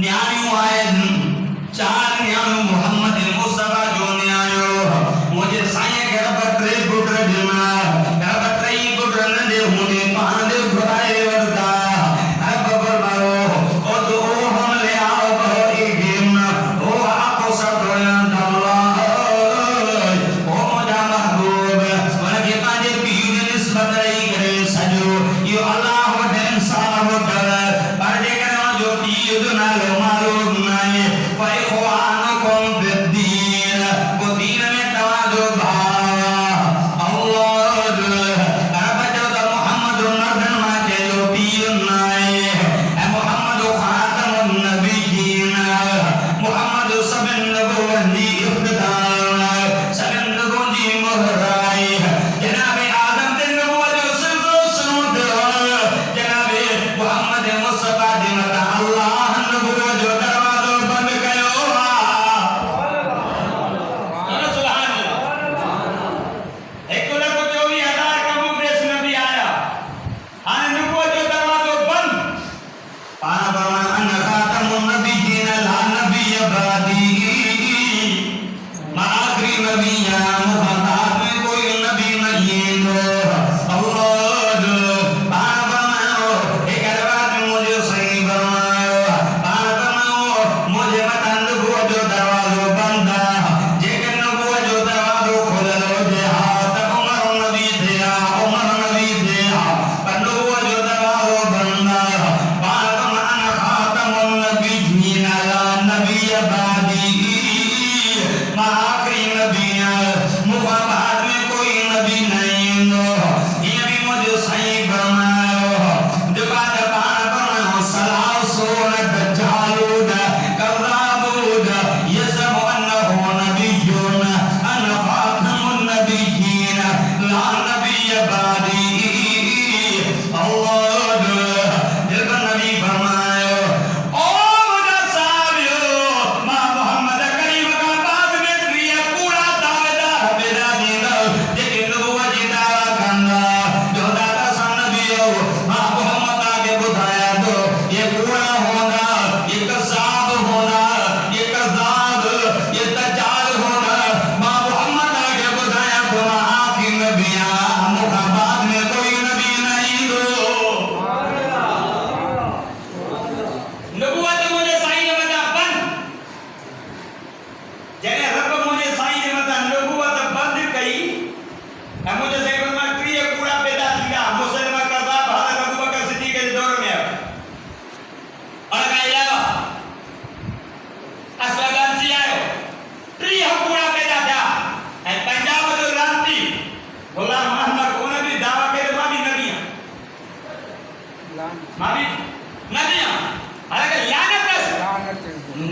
न्याणियों आए चार न्याणियों मोहम्मद मुस्तफा जो न्याणियों मुझे साईं घर बटरे पुत्र जना घर बटरे पुत्र न दे होने पान दे खुदाए वरदा अब बरमारो ओ तो हम ले आओ बही गेम ओ आपको सब अल्लाह ओ मुझा महबूब मन के पाजे पीर निस्बत रही करे सजो यो अल्लाह वटे इंसान कर पर जे करे जो पीर ना लो मालूम नहीं फ़इख़्वानुकुम फ़िद्दीन को दीन में तवाज़ो भाव अल्लाह अरब जो मोहम्मद नबी मा के जो पीर नाए ए मोहम्मद खातमुन नबिय्यीन मोहम्मद सबन नबुव्वत दी इफ्तितार सबन नबुव्वत दी मोहराई जनाब आदम दे नबुव्वत जो सुनो जनाब मोहम्मद मुस्तफा दे मता अल्लाह नबुव्वत जो दरवाज़ो बंद कयो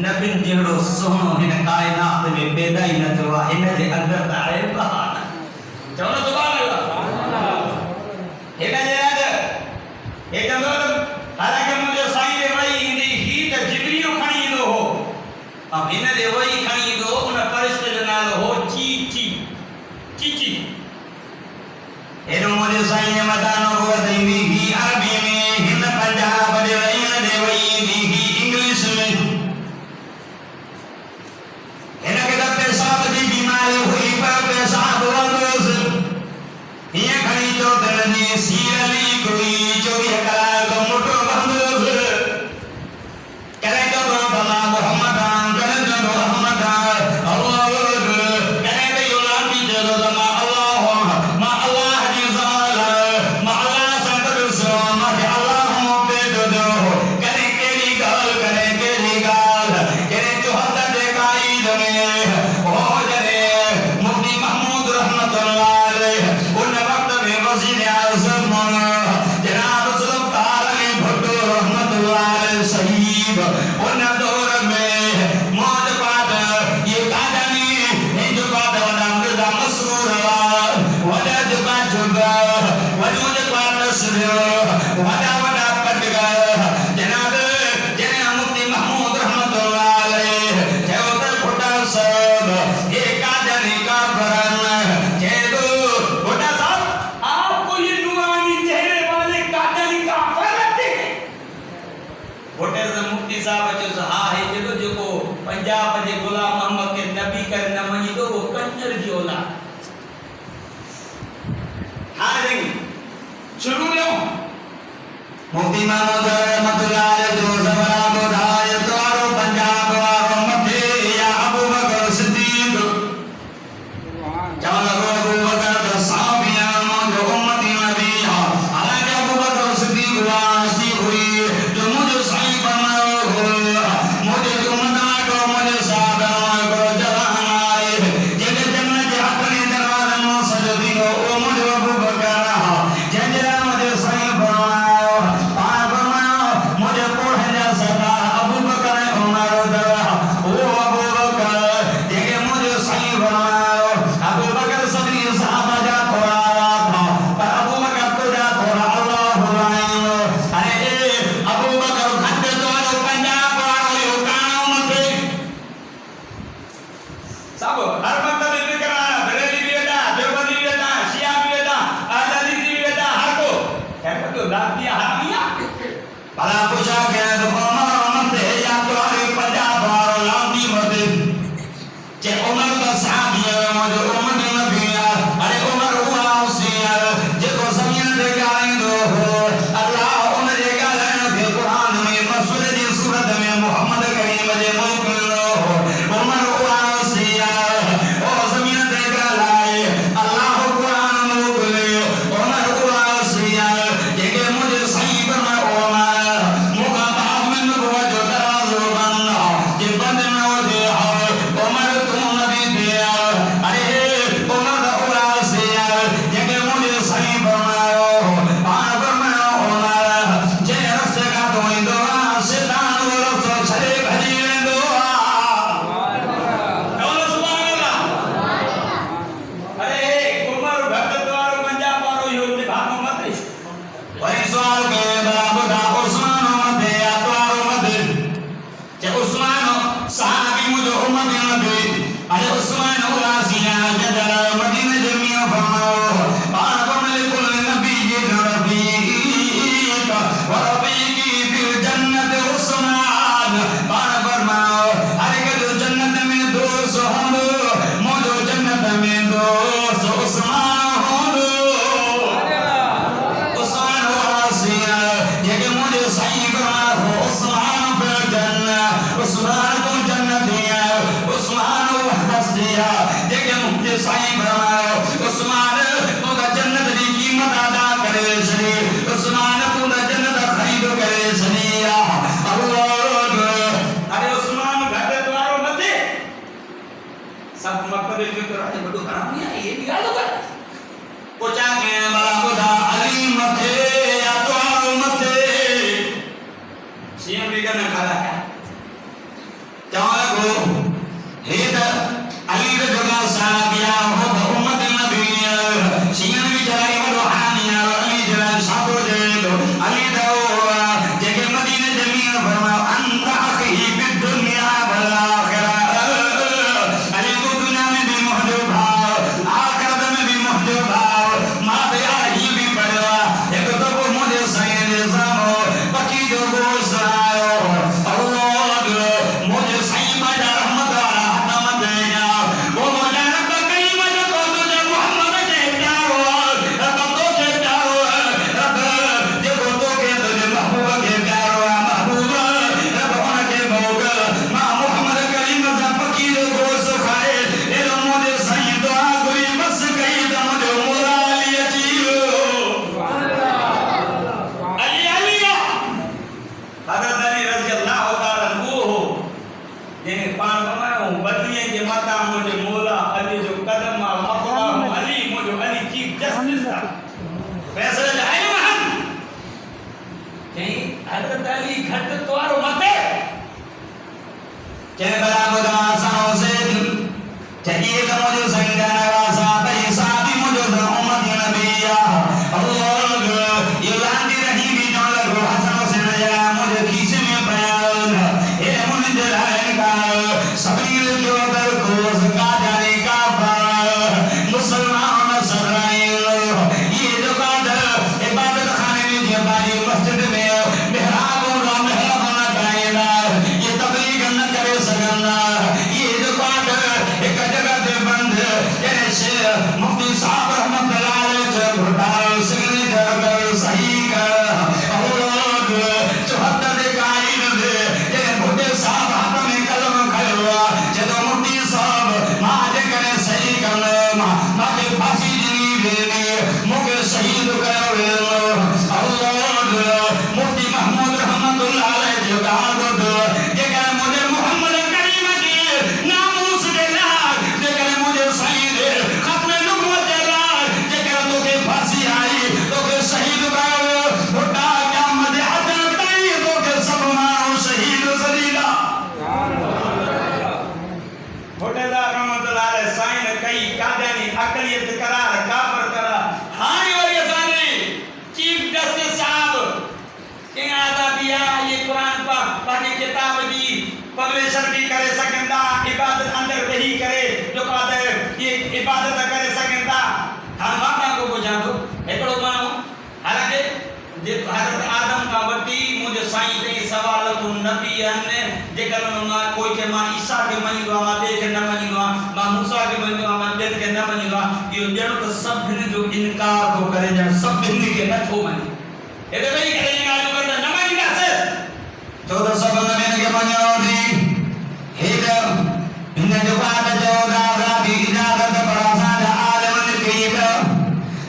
नबिन जहिड़ो सोनो हिन कायनात में पैदा ही न थियो आहे हिन जे अंदर त आहे बहाना चओ न सुभान अल्लाह हिन जे अंदर हे चवंदो हालांकि मुंहिंजो साईं जे वही ईंदी ही त जिब्रील खणी ईंदो हो ऐं हिन जे वही खणी ईंदो उन फ़रिश्ते जो नालो हो चीची चीची हेॾो मुंहिंजे साईं जे मथां नबुवत ईंदी ही अरबी में हिन पंजाब जे हिन जे वही ईंदी ही इंग्लिश में हुई पर पेशाब वंदोस ये खड़ी जो दरनी सीरली कोई जो ये कलाल मोटो वंदोस करे जो भला मोहम्मदान करे जो मोहम्मदान अल्लाह करे बे योलाती जो मा अल्लाह जी ज़ाल मा अल्लाह संतर सो मा अल्लाह पे दो करे केरी गाल करे जो हद दे कायद में ओ मुफ्ती साहब जो मुफ्ती महमूद रहमतुल्लाह अलैह जो ज़बरा बुधाए तोरो पंजाब वारो मथे या अबू बकर सिद्दीक चवल अबू बकर द साहबिया जो उम्मती नबी हालांकि अबू बकर सिद्दीक वासी हुई जो मुझे सही बनाओ मुझे उम्मत को मुझे साहबा को जवान आए जेके जन्नत अपने दरवाजे में सजदी हो ओ मुझे अबू बकर जंजरा मुझे सही बनाओ पार बनाओ मुझे पढ़ने सदा अबू बकर उमर दवा ओ अबू बकर जेके मुझे सही बनाओ अबू बकर सभी साहबा जा थोड़ा था पर अबू बकर तो जा थोड़ा अल्लाह हुआइनो अरे अबू बकर घंटे तो पंजाब वालो यो कानो मथे सब हर वक्त भी कराना बरेली भी बेटा देवबंदी भी बेटा शिया भी बेटा आजादी भी बेटा हर को है तो रात दिया हरामिया भला पूछा के तो उमर मथे या तो अरे पंजाब वालो लांदी मथे जे उमर का साहबिया जो उम्मत नबी अरे उमर हुआ उसिया जे को समियन दे गाए दो अल्लाह उन जे गाए के कुरान में मसूर जी सूरत में मोहम्मद करीम जे मोकलो उमर हुआ उसिया ओ समियन दे गाए अल्लाह कुरान मोकले उमर हुआ उसिया जे के मुझे सही बना उमर मुका बाप में नबुवत जो दराजो बंदा जे बंद न हो दे उमर तू नबी दे अरे उमर हुआ उसिया जे के मुझे सही बनाओ पार बनाओ उमर जे रस्ते का कोई दुआ शैतान वो तो छले भजी में दुआ बोलो सुभान अल्लाह अरे उमर भक्त द्वार पंजाब वालो यो ते भागो मत वही सवाल के बराबर दा उस्मान मत या द्वार मत जे उस्मान साहबी मुझे उम्मत नबी अरे उस्मान उलासिया जदर मदीना जमिया फरमाओ पार बमले कुल नबी जी नबी व रफीकी फिल जन्नत उस्मान पार फरमाओ अरे के जो जन्नत में दोस्त हो मुझे जन्नत में दोस्त उस्मान हो उस्मान उलासिया ये के मुझे सही फरमाओ उस्मान फिल जन्नत उस्मान को जन्नत दिया उस्मान हस्तिया जेके मुझे सही फरमाओ उस्मान को जन्नत की कीमत अदा करे सही उस्मान को जन्नत खरीद करे सही अल्लाह अरे उस्मान घाटे द्वारो मते सब मकबरे फिक्र है बड़ो खराब नहीं है ये भी गालो कर पूछा के बड़ा बुधा अली मथे या द्वारो मथे सीएम भी करने खाला क्या चाहे को हेद अली रे जगह साहबिया हो उम्मत नबी सीएम भी चलाई वो हानिया अली जरा साबो दे दो अली दो जेके मदीने जमीन फरमाओ अंत अखी बिद दुनिया वल आखिरह अली को दुनिया में भी महजूब भाव आखिरत में भी महजूब भाव मां पे ही भी पड़वा एक तो को मुझे सही निजाम बाकी जो गोश आयो अल्लाह मुझे सही बजा रहमत वाला हतम देना वो मुझे रब कई वजह को तुझे मोहम्मद के प्यारो रब तो के प्यारो रब देखो तो के तुझे महबूब के प्यारो महबूब रब उनके भोग मां मोहम्मद करीम सा फकीर गोश खाए ए मुझे सही दुआ कोई बस कहीं तो मुझे मोला लिए जीओ अली अली हजरत अली रज़ी अल्लाह ताला अन्हु जेने पान बनायो बदलिए के माता मुझे मौला अली जो कदम मक़ाम अली मुझे अली चीफ जस्टिस था फैसला जाए हम कहीं हजरत अली घट द्वारो मते के बराबर आसनो से चाहिए तो मुझे संग नवासा भाई साहब मुझे उम्मत नबिया अल्लाह ये लांदी रही भी न लगो हसनो से नजरा मुझे खींचे में बयान ए मुझे जलाए का सबील जो दर को का जाने का मुसलमान सराइल ये जो बात इबादत खाने में जो बारी मस्जिद में मेहराब और मेहराब होना चाहिए ये तबलीग न करे सकना ये जो बात एक जगह पे बंद मुझे साईं कई सवाल तू नबी अन्ने जेकर मां कोई के मां ईसा के मनीदो मां दे के न मनीदो मां मूसा के मनीदो मां दे के न मनीदो यो जण तो सब जो इनकार तो करे जण सब के न थो मनी एदे भाई करे गालो करता न मनी का से तो सब नबी के मनो दी हेदा इन जो बात जो दादा की इजाजत बरासान आलम कीब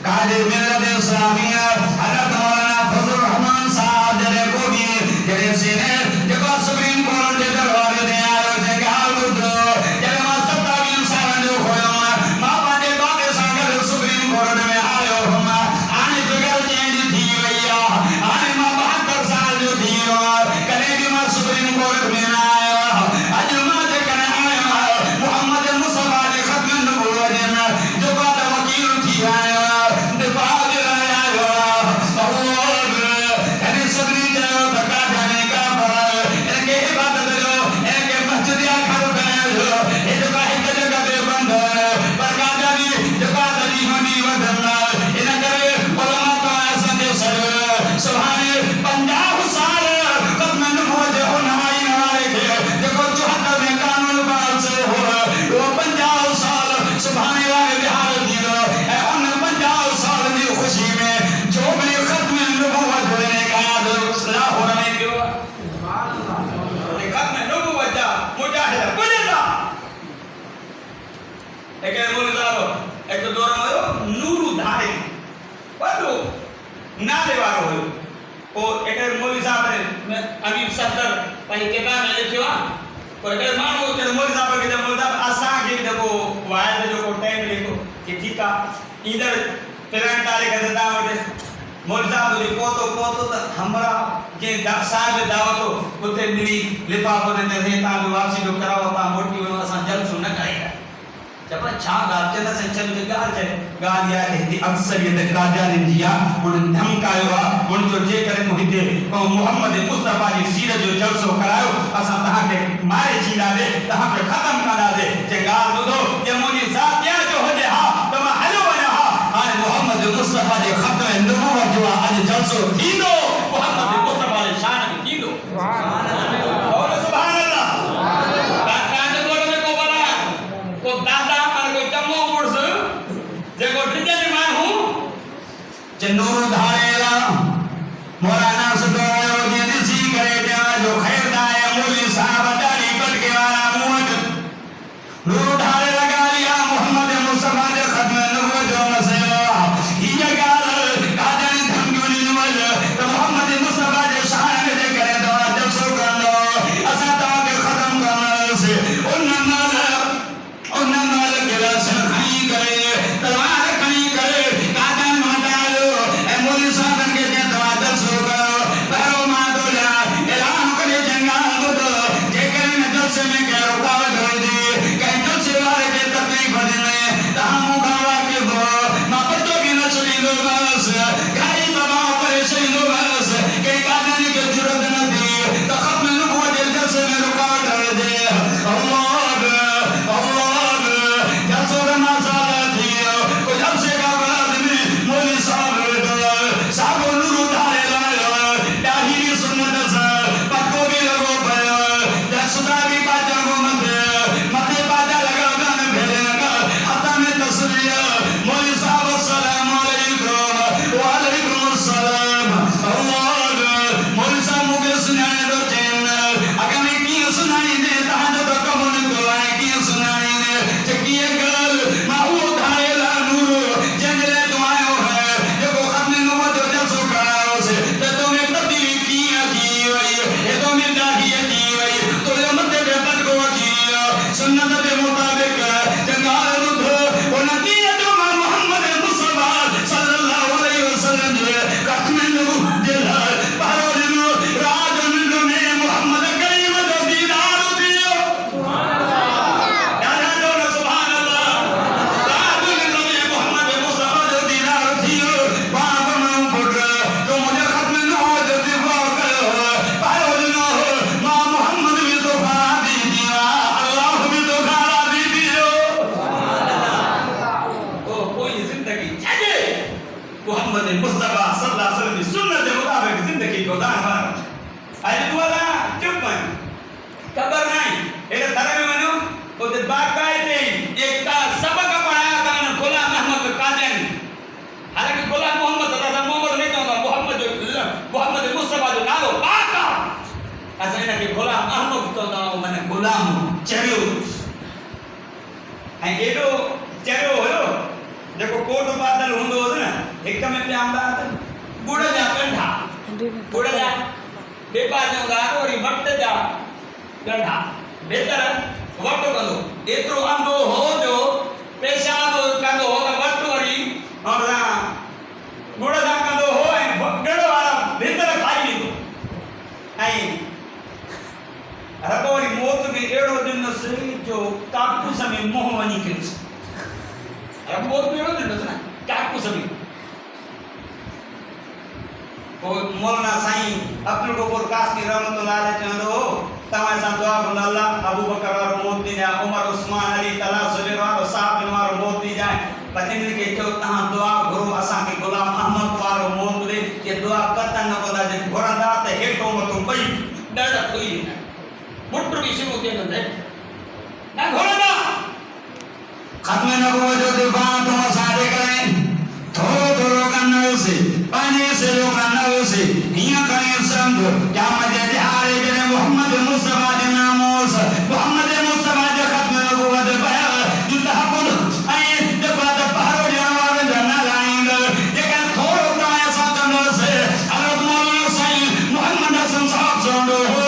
कादिर मिल्लत इस्लामिया हजरत मौलाना फजल रहमान साहब जरे को भी जरे सीने जब सुप्रीम कोर्ट के दरबार में आयो जे गाल दो जब मा सत्ता की इंसान जो होयो मां पाजे बाबे सागर सुप्रीम कोर्ट में आयो हम आने जगह चेंज थी भैया आने मां 72 साल जो थी कने भी मां सुप्रीम कोर्ट में आयो अजमा जे कने आयो मोहम्मद मुस्तफा के खत्म नबूवत में जो बात वकील थी आयो नाले वारो हो ओ एकर मौलवी साहब ने अभी सत्तर पई किताब में लिखियो पर एकर मानो के मौलवी साहब के मौलवी साहब आसा के देखो वायद जो को टाइम लिखो कि ठीक है इधर पेरेंट आले के दावत मौलवी साहब ने पोतो तो हमरा के साहब दावत उते मिली लिफाफो ने थे ता वापसी जो करावता मोटी असा जलसो न करेगा जब छा गाल चंदा संचल में गाल या कहती अक्सरियत राजा ने दिया उन धमकायो उन जो जे करे मोहिते मोहम्मद मुस्तफा जी सीरत जो जलसो करायो असा तहा के मारे जीना दे तहा पे खत्म करा दे जे गाल दो ये मोनी साहब या जो हो जे हा तुम हलो बना हा हां मोहम्मद मुस्तफा जे खत्म नबूवत जो आज जलसो थींदो मोहम्मद मुस्तफा जी शान में थींदो सुभान अल्लाह और सुभान अल्लाह कान कोड में को बला को दादा जेको टिजन मां हूं जे नूर धारेला मौलाना सुतो जे दिसी करे जा जो खैरदा है मौलवी साहब दाढ़ी कट के वाला मुंह नूर धारे लगा लिया मोहम्मद मुस्तफा के खत्म नबूवत जो मसला ये गाल कादन धमगुनी नवल तो मोहम्मद मुस्तफा के शान में जे करे दवा जब सो कर लो असा तो के खत्म करने से उन माल के लसन खाई करे तलवार खड़ी करे कादन हटा लो ए मौलवी साहब के दवा जब सो करो अॼु तूं अला चुप वञ ख़बर नाहे हेॾे दर में वञो उते बाक़ाइदे एक सबक पढ़ाया कान गुलाम अहमद कादियानी हालांकि गुलाम मोहम्मद दादा मोहम्मद नहीं चवंदा मोहम्मद मुस्तफा जो नालो पाक आहे असां हिनखे गुलाम अहमद चवंदा आहियूं माने गुलाम चरियो ऐं एॾो चरियो हुयो जेको कोट बादल हूंदो हो न हिक में पिया हूंदा गुड़ जा कंढा गुड़ जा बेपा चवंदा वरी वक़्त जा कंढा बेहतर वक़्त कंदो एतिरो अंधो हो जो पेशाब कंदो हो त वक़्त वरी और गुड़ जा कंदो हो ऐं गुड़ वारा भीतर खाई ॾींदो ऐं रब वरी मौत में अहिड़ो ॾिनसि जो काकूस में मुंहुं वञी किरियुसि रब मौत में अहिड़ो ॾिनसि न काकूस में मौलाना साईं अब्दुल गफूर कासमी रहमतुल्लाह अलैह चवंदो हो तव्हां सां दुआ घुरंदा अल्लाह अबू बकर वारो मौत ॾिजांइ उमर उस्मान अली तला सुबैर वारो साहब बिन वारो मौत ॾिजांइ पर इनखे चयो तव्हां दुआ घुरो असांखे गुलाम अहमद वारो मौत ॾे ये दुआ कतन न कंदा जे घुरंदा त हेठो मथो ॿई ॾड़ खुली ॾींदा मुट बि शुरू थी वेंदे न घुरंदा ख़त्म नबूवत जो दिफा तो असांजे करे थोरो थोरो कन्नोसीं पंहिंजे सिरो कन्नोसीं हीअं खणी सम्झो क़यामत जे ॾियारे जॾहिं मोहम्मद मुस्तफा जे नामोस मोहम्मद मुस्तफा जे ख़त्म नबूवत पया जुदाहुल ऐं जेका त पहाड़ो ॾियण वारनि जा नाला ईंदा जेका थोरो तव्हां सां कंदोसीं हज़रत मौलाना साईं मोहम्मद हसन साहब चवंदो हो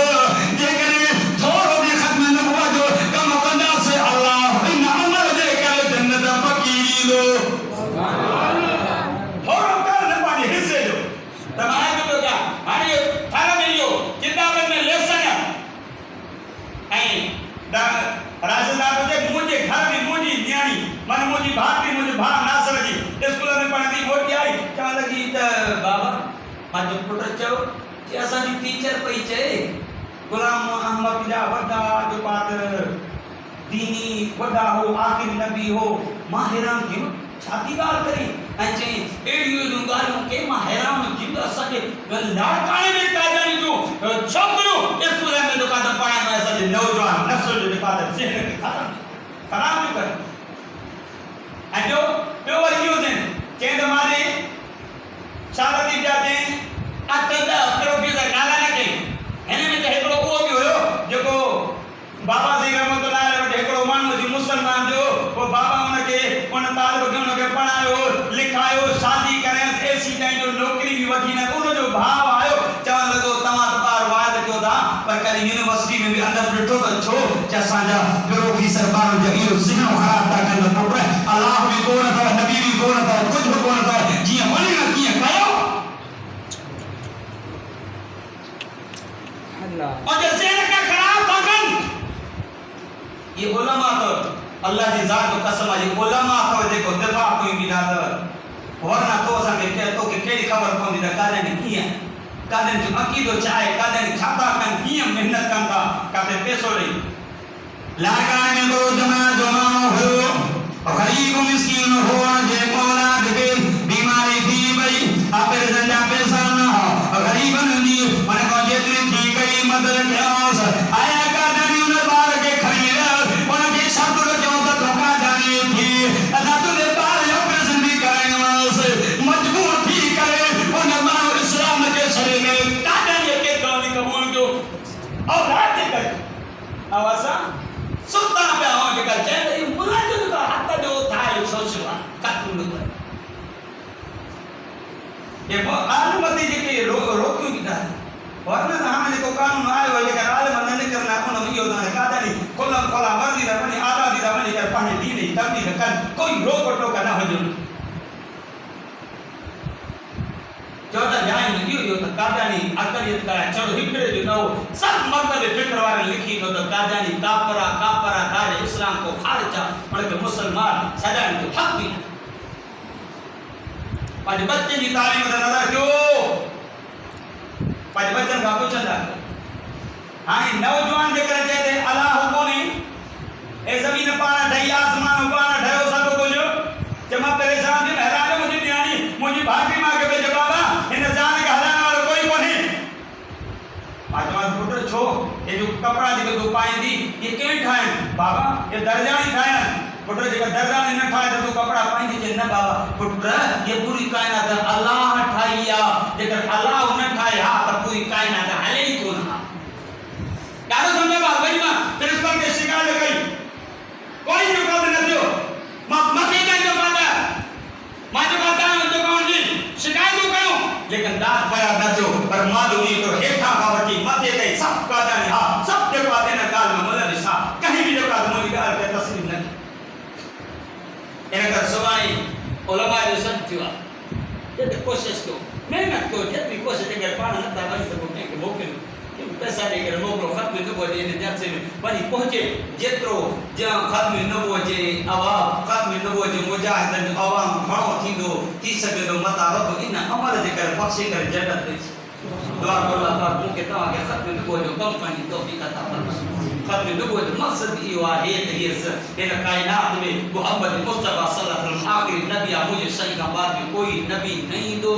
जेकॾहिं थोरो बि ख़त्म नबूवत जो कमु कंदासीं अल्लाह इन अमल जे करे जन्नत पकी ॾींदो राजदार जे मुझे घर में मुझी न्याणी मन मुझी भाभी मुझे भा नासर जी स्कूल में पढ़ंदी मोटी आई चवण लगी त बाबा मां पुट चयो कि असां जी टीचर पई चए गुलाम अहमद जा वॾा जो बात दीनी वॾा हो आखिरी नबी हो मां हैरान थी छा थी ॻाल्हि करी ऐं चई अहिड़ियूं ॻाल्हियूं के मां हैरान थी वियो असांजे लाड़काणे में काजानी जो छोकिरियूं स्कूल में जेका त पढ़ाइण में असांजे नौजवान नस्ल जो जेका त ज़हन खे ख़राब थियूं कनि ऐं ॿियो वरी इहो चई त मां छा लॻी पिया चई 8-10 प्रोफेसर नाला न कई हिन में त हिकिड़ो उहो बि हुयो जेको बाबा जी रहमतुल्लाह अलैह वटि हिकिड़ो माण्हू जी मुसलमान जो पोइ बाबा हुनखे उन तालिब खे हुनखे पढ़ायो लिखायो शादी करायसि एसी ताईं जो नौकिरी बि वठी न उनजो भाउ आयो चवणु लॻो तव्हां त ॿार वाइदो कयो था पर कॾहिं यूनिवर्सिटी में बि अंदरि ॾिठो त छो कि असांजा प्रोफेसर ॿारनि जो इहो ज़हन ख़राब था कनि पुट अलाह बि कोन अथव नबी बि कोन अथव कुझु बि कोन अथव जीअं वणे न कीअं कयो और जो ज़हन खे ख़राब था कनि ये उलमा तो अल्लाह जी ज़ात जो कसम आहे उलमा तो जेको दिफ़ा कोई बि न अथव वरना तो असांखे तोखे कहिड़ी ख़बर पवंदी त काॾे कीअं काॾे जो अक़ीदो छा आहे काॾे छा था कनि कीअं महिनत कनि था काॾे पैसो ॾेई लाड़काणे में हिकिड़ो जमात जो माण्हू हुयो ग़रीब मिस्कीन हो जे औलाद खे बीमारी थी वई ऑपरेशन जा पैसा न हो ग़रीबनि जी मन को जेतिरी थी कई मदद कयोसि आया काॾे उन ॿार खे खणी उनखे शब्द चयो त धोखा जाने थी असां तुंहिंजे ॿार जो ऑपरेशन बि करायोसि मजबूर थी करे उन माण्हू इस्लाम जे शरीर में काॾे जे केतिरो बि क़बूल कयो औलाद जे करे ऐं असां सुता पिया आहियूं जेका चए त इहो मुलाज़िम जो हक़ जो ठाहियो सोचियो आहे ख़त्म न करे ये आलमती जेके रोकियूं बि था वरना त हाणे जेको कानून आयो आहे जेका आलम न निकिरंदा उन में इहो त काॾे खुला खुला मर्ज़ी था वञी आज़ादी था वञी करे पंहिंजे दीन जी तब्दील कनि कोई रोक टोक न हुजे चओ त न्याय में इहो त कादानी अक़लियत कराए छड़ो हिकिड़े जो न हो सभु मर्तबे फिक्र वारनि लिखी ॾिनो त कादानी काफ़रा कारे इस्लाम को ख़ारिज आहे उनखे मुस्लमान सॾाइण जो हक़ बि न पंहिंजे बच्चनि जी तालीम ते नज़र ॾियो पंहिंजे बच्चनि खां पुछंदा हाणे नौजवान जेकर चए ते अलाह कोन्हे ए ज़मीन पाण ढई आसमान पाण ढयो सभु कुझु जे मां परेशान थी हैरान मुंहिंजी न्याणी मुंहिंजी भाभी मां खे चए बाबा हिन जान खे हलाइण वारो कोई कोन्हे मां ये जो कपड़ा जेको तू पाईंदी ये कें ठायन बाबा ये दर्जानी ठायन पुट जेका दर्जानी न ठाए तो तू कपड़ा पाईंदी जे न बाबा पुट ये पूरी कायनात अल्लाह ठाई आ जेकर अल्लाह न ठाए हा त पूरी कायनात हले ही कोन हा ॾाढो समझ बाबा भाई मां प्रिंसिपल के शिकायत कई कोई जो काम न थियो मां मथे का जो पाता मां जो पाता तो कौन जी शिकायत कयो लेकिन दाद फरियाद न थियो पर मालूमी तो हेठा का वठी मथे ते सब का जाने हा सब के पाते न काल में मतलब सा कहीं भी जो का मोली गाल के तस्लीम न इन कर सुभाई उलमा जो सब थियो ये कोशिश को मेहनत को जितनी कोशिश के पाण न ता बन सको के मौके पैसा लेकर मोकलो खत्म न हो जे जलसे में वनी पहुंचे जेतरो जा खत्म न हो जे अवाब खत्म न हो जे मुजाहिदन अवाम खड़ो थींदो थी सके तो मता रब इन अमल जे कर बख्शे कर जन्नत दे दुआ करो अल्लाह पाक मुके ता के खत्म न हो जो कम पानी तौफीक अता फरमाए खत्म न हो जो मकसद ई वाहे ये इन कायनात में मोहम्मद मुस्तफा सल्लल्लाहु अलैहि वसल्लम आखिरी नबी आ मुझे सही का बाद में कोई नबी नहीं दो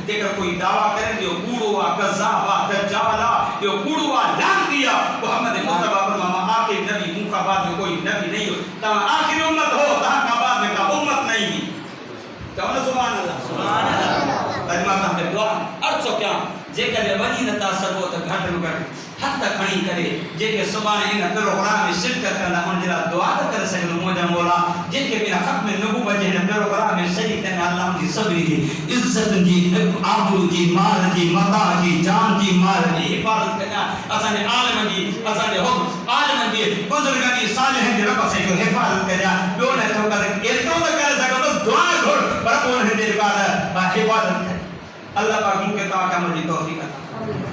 जेकर कोई दावा करे जो कूड़ो आ कज़ाब आ दज्जाल आ जो कूड़ो आ लानतिया मोहम्मद मुस्तफा फरमाया आखिरी नबी मुका बाद में कोई नबी नहीं हो ता आखिरी उम्मत हो ता का बाद में का उम्मत नहीं चलो सुभान अल्लाह अजमा का दुआ अर्थ क्या जेकर वनी न ता सको त घट न घट हथ खणी करे जेके सुभाणे इन प्रोग्राम में शिरकत कंदा उन जरा दुआ करे सगलो मोजा मौला जेके बिना खत्म नबूवत जे प्रोग्राम में शरीक थे अल्लाह जी सभी जी इज्जत जी आबरू जी माल जी मता जी जान जी माल जी हिफाजत कना असाने आलम जी असाने हुक्म आलम जी बुजुर्ग जी सालिह जी रब से हिफाजत कना दो न तो कर एतो तो कर सको तो दुआ घोड़ पर कोन है दे बाद हिफाजत अल्लाह पाक मुके ता का मर्जी तौफीक अता